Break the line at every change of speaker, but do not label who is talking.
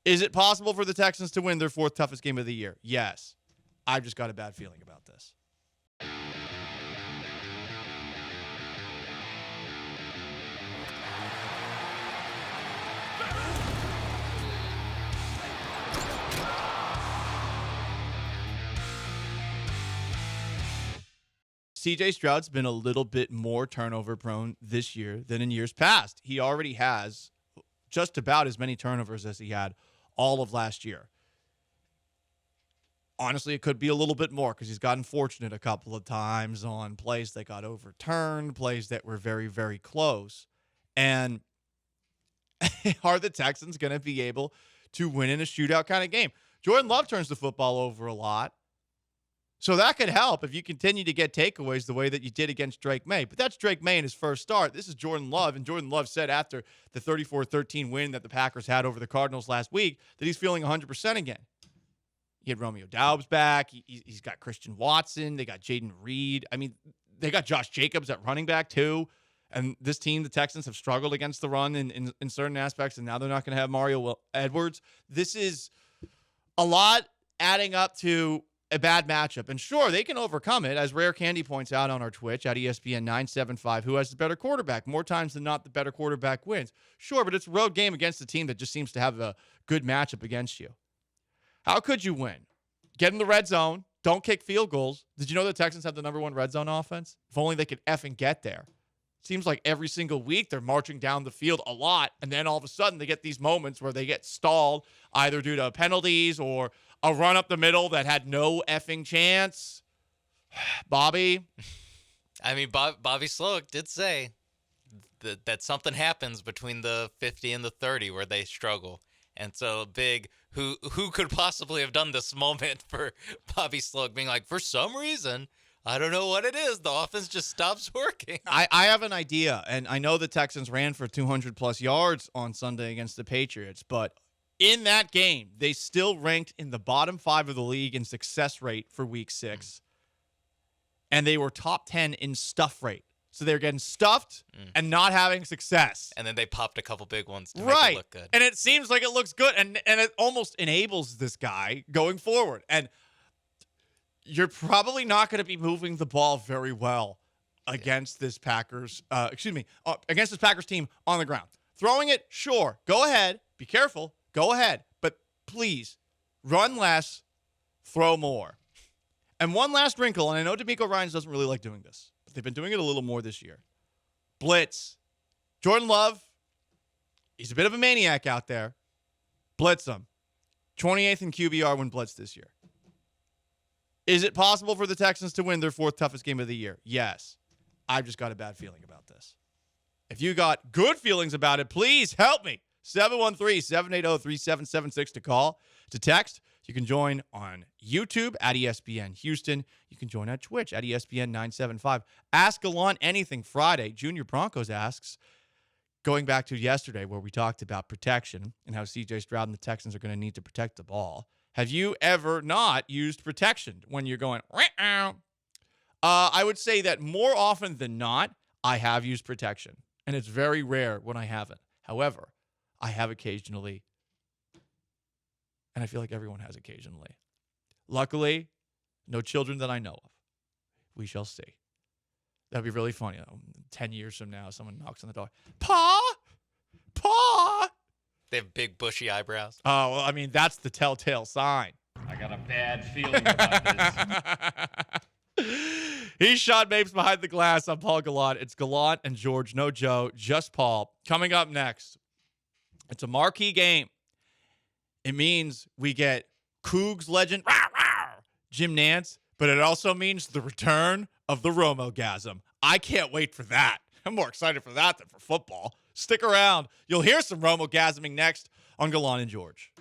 Is it possible for the Texans to win their fourth toughest game of the year? Yes. I've just got a bad feeling about this. CJ Stroud's been a little bit more turnover prone this year than in years past. He already has just about as many turnovers as he had all of last year. Honestly, it could be a little bit more because he's gotten fortunate a couple of times on plays that got overturned, plays that were very, very close. And are the Texans going to be able to win in a shootout kind of game? Jordan Love turns the football over a lot. So that could help if you continue to get takeaways the way that you did against Drake May. But that's Drake May in his first start. This is Jordan Love, and Jordan Love said after the 34-13 win that the Packers had over the Cardinals last week that he's feeling 100% again. He had Romeo Doubs back. He's got Christian Watson. They got Jaden Reed. I mean, they got Josh Jacobs at running back too. And this team, the Texans, have struggled against the run in certain aspects, and now they're not going to have Mario Edwards. This is a lot adding up to a bad matchup. And sure, they can overcome it, as Rare Candy points out on our Twitch at ESPN 975, who has the better quarterback. More times than not, the better quarterback wins. Sure, but it's a road game against a team that just seems to have a good matchup against you. How could you win? Get in the red zone. Don't kick field goals. Did you know the Texans have the number one red zone offense? If only they could effing get there. Seems like every single week they're marching down the field a lot, and then all of a sudden they get these moments where they get stalled, either due to penalties or a run up the middle that had no effing chance. Bobby?
I mean, Bobby Slowick did say that something happens between the 50 and the 30 where they struggle. And so big, who could possibly have done this moment for Bobby Slowick being like, for some reason, I don't know what it is, the offense just stops working.
I have an idea, and I know the Texans ran for 200-plus yards on Sunday against the Patriots, but in that game, they still ranked in the bottom 5 of the league in success rate for Week 6, and they were top 10 in stuff rate. So they're getting stuffed and not having success.
And then they popped a couple big ones to
make
it look good.
And it seems like it looks good, and it almost enables this guy going forward. And you're probably not going to be moving the ball very well against this Packers, against this Packers team on the ground. Throwing it, sure, go ahead. Be careful, go ahead. But please, run less, throw more. And one last wrinkle, and I know DeMeco Ryans doesn't really like doing this, but they've been doing it a little more this year. Blitz. Jordan Love, he's a bit of a maniac out there. Blitz him. 28th in QBR when blitzed this year. Is it possible for the Texans to win their fourth toughest game of the year? Yes. I've just got a bad feeling about this. If you got good feelings about it, please help me. 713-780-3776 to call. To text, you can join on YouTube at ESPN Houston. You can join at Twitch at ESPN 975. Ask Gallant anything Friday. Junior Broncos asks, going back to yesterday where we talked about protection and how CJ Stroud and the Texans are going to need to protect the ball. Have you ever not used protection when you're going, I would say that more often than not, I have used protection. And it's very rare when I haven't. However, I have occasionally. And I feel like everyone has occasionally. Luckily, no children that I know of. We shall see. That'd be really funny. 10 years from now, someone knocks on the door. Pa! Pa!
They have big, bushy eyebrows.
Oh, well, I mean, that's the telltale sign.
I got a bad feeling about this.
He's Sean Mapes behind the glass. I'm Paul Gallant. It's Gallant and George, no Joe, just Paul. Coming up next, it's a marquee game. It means we get Cougs legend Jim Nantz, but it also means the return of the Romo-gasm. I can't wait for that. I'm more excited for that than for football. Stick around. You'll hear some Romo-gasming next on Gallant and George.